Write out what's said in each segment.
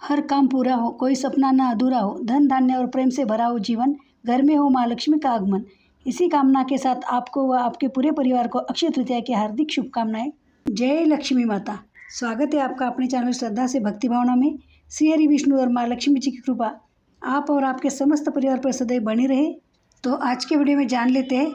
हर काम पूरा हो, कोई सपना ना अधूरा हो, धन धान्य और प्रेम से भरा हो जीवन, घर में हो माँ लक्ष्मी का आगमन। इसी कामना के साथ आपको व आपके पूरे परिवार को अक्षय तृतीया की हार्दिक शुभकामनाएं। जय लक्ष्मी माता। स्वागत है आपका अपने चैनल श्रद्धा से भक्ति भावना में। श्री हरि विष्णु और माँ लक्ष्मी जी की कृपा आप और आपके समस्त परिवार पर सदैव बनी रहे। तो आज के वीडियो में जान लेते हैं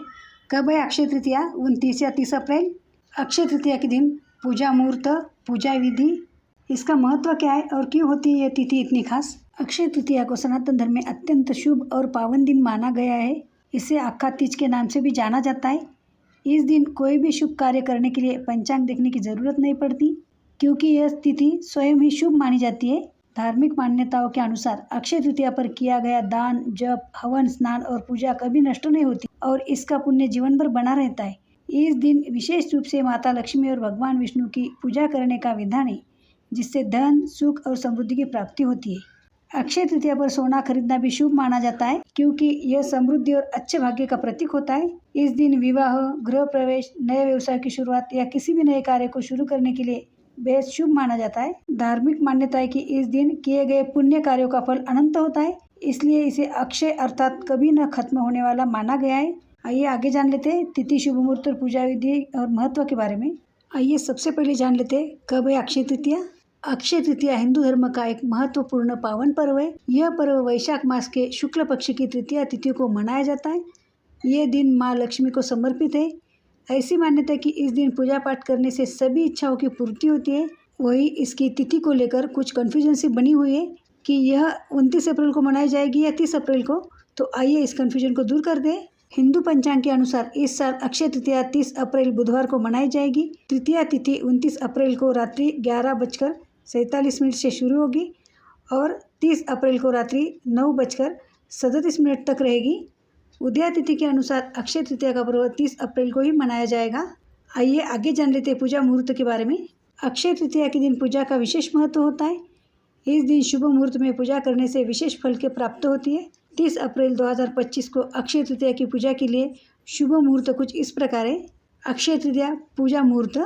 कब है अक्षय तृतीया। 29 या 30 अप्रैल। अक्षय तृतीया के दिन पूजा मुहूर्त, पूजा विधि, इसका महत्व क्या है और क्यों होती है यह तिथि इतनी खास। अक्षय तृतीया को सनातन धर्म में अत्यंत शुभ और पावन दिन माना गया है। इसे आखा तीज के नाम से भी जाना जाता है। इस दिन कोई भी शुभ कार्य करने के लिए पंचांग देखने की जरूरत नहीं पड़ती, क्योंकि यह तिथि स्वयं ही शुभ मानी जाती है। धार्मिक मान्यताओं के अनुसार अक्षय तृतीया पर किया गया दान, जप, हवन, स्नान और पूजा कभी नष्ट नहीं होती और इसका पुण्य जीवन भर बना रहता है। इस दिन विशेष रूप से माता लक्ष्मी और भगवान विष्णु की पूजा करने का विधान है, जिससे धन, सुख और समृद्धि की प्राप्ति होती है। अक्षय तृतीया पर सोना खरीदना भी शुभ माना जाता है, क्योंकि यह समृद्धि और अच्छे भाग्य का प्रतीक होता है। इस दिन विवाह, गृह प्रवेश, नए व्यवसाय की शुरुआत या किसी भी नए कार्य को शुरू करने के लिए बेहद शुभ माना जाता है। धार्मिक मान्यता है कि इस दिन किए गए पुण्य कार्यों का फल अनंत होता है, इसलिए इसे अक्षय अर्थात कभी न खत्म होने वाला माना गया है। आइए आगे जान लेते हैं तिथि, शुभ मुहूर्त और पूजा विधि और महत्व के बारे में। आइए सबसे पहले जान लेते हैं कब है अक्षय तृतीया। अक्षय तृतीया हिंदू धर्म का एक महत्वपूर्ण पावन पर्व है। यह पर्व वैशाख मास के शुक्ल पक्ष की तृतीया तिथि को मनाया जाता है। यह दिन माँ लक्ष्मी को समर्पित है। ऐसी मान्यता है कि इस दिन पूजा पाठ करने से सभी इच्छाओं की पूर्ति होती है। वही इसकी तिथि को लेकर कुछ कन्फ्यूजन सी बनी हुई है कि यह 29 अप्रैल को मनाई जाएगी या 30 अप्रैल को। तो आइए इस कन्फ्यूजन को दूर कर दें। हिंदू पंचांग के अनुसार इस साल अक्षय तृतीया 30 अप्रैल बुधवार को मनाई जाएगी। तृतीया तिथि 29 अप्रैल को रात्रि 11:47 से शुरू होगी और 30 अप्रैल को रात्रि 9:37 तक रहेगी। उदया तिथि के अनुसार अक्षय तृतीया का पर्व 30 अप्रैल को ही मनाया जाएगा। आइए आगे जान लेते हैं पूजा मुहूर्त के बारे में। अक्षय तृतीया के दिन पूजा का विशेष महत्व होता है। इस दिन शुभ मुहूर्त में पूजा करने से विशेष फल की प्राप्त होती है। 30 अप्रैल 2025 को अक्षय तृतीया की पूजा के लिए शुभ मुहूर्त कुछ इस प्रकार है। अक्षय तृतीया पूजा मुहूर्त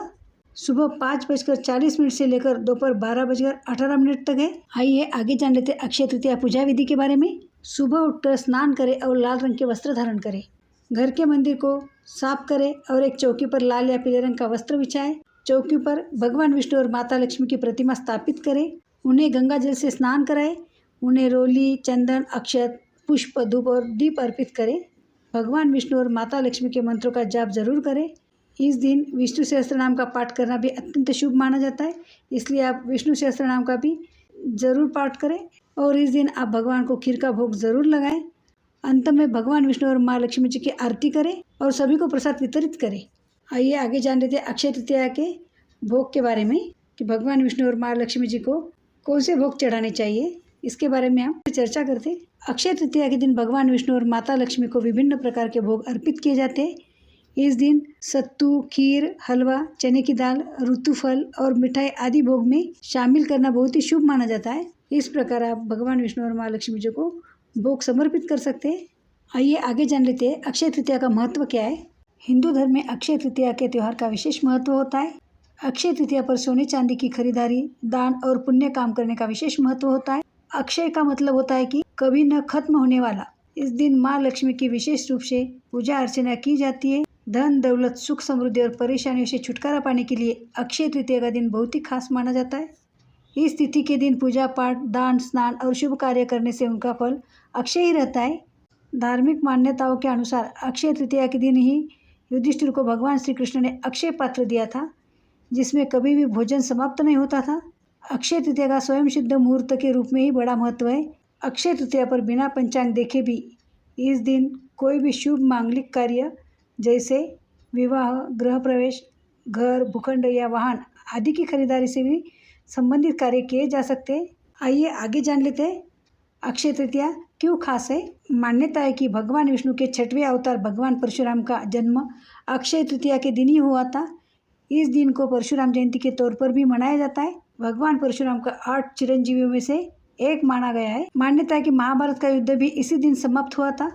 सुबह 5:40 से लेकर दोपहर 12:18 तक है। आइए आगे जान लेते हैं अक्षय तृतीया पूजा विधि के बारे में। सुबह उठकर स्नान करें और लाल रंग के वस्त्र धारण करें। घर के मंदिर को साफ करें और एक चौकी पर लाल या पीले रंग का वस्त्र बिछाएं। चौकी पर भगवान विष्णु और माता लक्ष्मी की प्रतिमा स्थापित करें। उन्हें गंगा जल से स्नान कराएं। उन्हें रोली, चंदन, अक्षत, पुष्प, धूप और दीप अर्पित करें। भगवान विष्णु और माता लक्ष्मी के मंत्रों का जाप जरूर करें। इस दिन विष्णु सहस्त्र नाम का पाठ करना भी अत्यंत शुभ माना जाता है, इसलिए आप विष्णु सहस्त्र नाम का भी जरूर पाठ करें। और इस दिन आप भगवान को खीर का भोग जरूर लगाएं। अंत में भगवान विष्णु और माँ लक्ष्मी जी की आरती करें और सभी को प्रसाद वितरित करें। आइए आगे जान लेते हैं अक्षय तृतीया के भोग के बारे में कि भगवान विष्णु और माँ लक्ष्मी जी को कौन से भोग चढ़ाने चाहिए। इसके बारे में हम चर्चा करते हैं। अक्षय तृतीया के दिन भगवान विष्णु और माता लक्ष्मी को विभिन्न प्रकार के भोग अर्पित किए जाते हैं। इस दिन सत्तू, खीर, हलवा, चने की दाल, ऋतुफल और मिठाई आदि भोग में शामिल करना बहुत ही शुभ माना जाता है। इस प्रकार आप भगवान विष्णु और माँ लक्ष्मी जी को भोग समर्पित कर सकते हैं। आइए आगे जान लेते हैं अक्षय तृतीया का महत्व क्या है। हिंदू धर्म में अक्षय तृतीया के त्यौहार का विशेष महत्व होता है। अक्षय तृतीया पर सोने चांदी की खरीदारी, दान और पुण्य काम करने का विशेष महत्व होता है। अक्षय का मतलब होता है कि कभी न खत्म होने वाला। इस दिन माँ लक्ष्मी की विशेष रूप से पूजा अर्चना की जाती है। धन, दौलत, सुख, समृद्धि और परेशानियों से छुटकारा पाने के लिए अक्षय तृतीया का दिन बहुत ही खास माना जाता है। इस तिथि के दिन पूजा पाठ, दान, स्नान और शुभ कार्य करने से उनका फल अक्षय ही रहता है। धार्मिक मान्यताओं के अनुसार अक्षय तृतीया के दिन ही युधिष्ठिर को भगवान श्री कृष्ण ने अक्षय पात्र दिया था, जिसमें कभी भी भोजन समाप्त नहीं होता था। अक्षय तृतीया का स्वयं सिद्ध मुहूर्त के रूप में ही बड़ा महत्व है। अक्षय तृतीया पर बिना पंचांग देखे भी इस दिन कोई भी शुभ मांगलिक कार्य जैसे विवाह, गृह प्रवेश, घर, भूखंड या वाहन आदि की खरीदारी से भी संबंधित कार्य किए जा सकते हैं। आइए आगे जान लेते हैं अक्षय तृतीया क्यों खास है। मान्यता है कि भगवान विष्णु के 6वें अवतार भगवान परशुराम का जन्म अक्षय तृतीया के दिन ही हुआ था। इस दिन को परशुराम जयंती के तौर पर भी मनाया जाता है। भगवान परशुराम का 8 चिरंजीवियों में से एक माना गया है। मान्यता है कि महाभारत का युद्ध भी इसी दिन समाप्त हुआ था।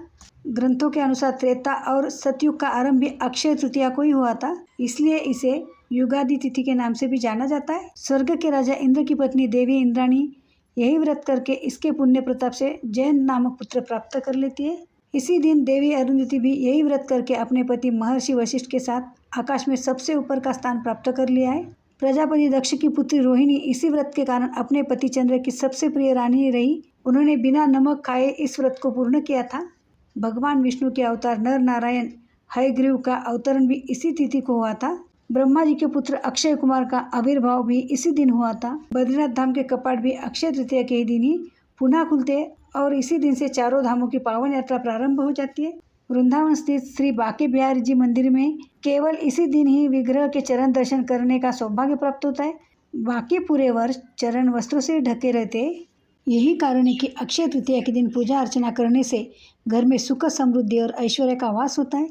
ग्रंथों के अनुसार त्रेता और सतयुग का आरंभ भी अक्षय तृतीया को ही हुआ था, इसलिए इसे युगादि तिथि के नाम से भी जाना जाता है। स्वर्ग के राजा इंद्र की पत्नी देवी इंद्राणी यही व्रत करके इसके पुण्य प्रताप से जयंत नामक पुत्र प्राप्त कर लेती है। इसी दिन देवी अरुंधति भी यही व्रत करके अपने पति महर्षि वशिष्ठ के साथ आकाश में सबसे ऊपर का स्थान प्राप्त कर लिया है। प्रजापति दक्ष की पुत्री रोहिणी इसी व्रत के कारण अपने पति चंद्र की सबसे प्रिय रानी रही। उन्होंने बिना नमक खाए इस व्रत को पूर्ण किया था। भगवान विष्णु के अवतार नर नारायण हयग्रीव का अवतरण भी इसी तिथि को हुआ था। ब्रह्मा जी के पुत्र अक्षय कुमार का आविर्भाव भी इसी दिन हुआ था। बद्रीनाथ धाम के कपाट भी अक्षय तृतीया के ही दिन ही पुनः खुलते हैं और इसी दिन से चारों धामों की पावन यात्रा प्रारंभ हो जाती है। वृंदावन स्थित श्री बांके बिहारी जी मंदिर में केवल इसी दिन ही विग्रह के चरण दर्शन करने का सौभाग्य प्राप्त होता है। बाकी पूरे वर्ष चरण वस्त्रों से ढके रहते हैं। यही कारण है कि अक्षय तृतीया के दिन पूजा अर्चना करने से घर में सुख समृद्धि और ऐश्वर्य का वास होता है।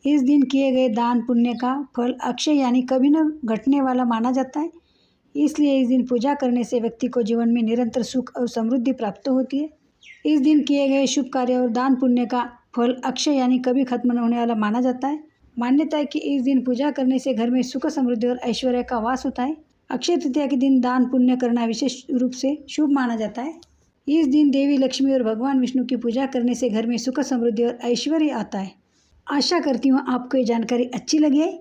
इस दिन किए गए दान पुण्य का फल अक्षय यानी कभी न घटने वाला माना जाता है। इसलिए इस दिन पूजा करने से व्यक्ति को जीवन में निरंतर सुख और समृद्धि प्राप्त होती है। इस दिन किए गए शुभ कार्य और दान पुण्य का फल अक्षय यानी कभी खत्म न होने वाला माना जाता है। मान्यता है कि इस दिन पूजा करने से घर में सुख समृद्धि और ऐश्वर्य का वास होता है। अक्षय तृतीया के दिन दान पुण्य करना विशेष रूप से शुभ माना जाता है। इस दिन देवी लक्ष्मी और भगवान विष्णु की पूजा करने से घर में सुख समृद्धि और ऐश्वर्य आता है। आशा करती हूँ आपको ये जानकारी अच्छी लगी है।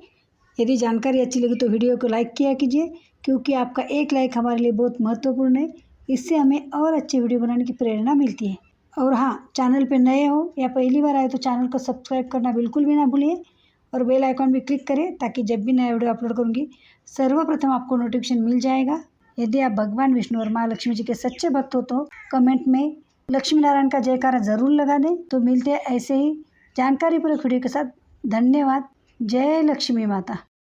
यदि जानकारी अच्छी लगी तो वीडियो को लाइक किया कीजिए, क्योंकि आपका एक लाइक हमारे लिए बहुत महत्वपूर्ण है। इससे हमें और अच्छे वीडियो बनाने की प्रेरणा मिलती है। और हाँ, चैनल पे नए हो या पहली बार आए तो चैनल को सब्सक्राइब करना बिल्कुल भी ना भूलिए और बेल आइकॉन भी क्लिक करें, ताकि जब भी नया वीडियो अपलोड करूँगी सर्वप्रथम आपको नोटिफिकेशन मिल जाएगा। यदि आप भगवान विष्णु और माँ लक्ष्मी जी के सच्चे भक्त हो तो कमेंट में लक्ष्मी नारायण का जयकारा ज़रूर लगा दें। तो मिलते हैं ऐसे ही जानकारीपूर्वक वीडियो के साथ। धन्यवाद। जय लक्ष्मी माता।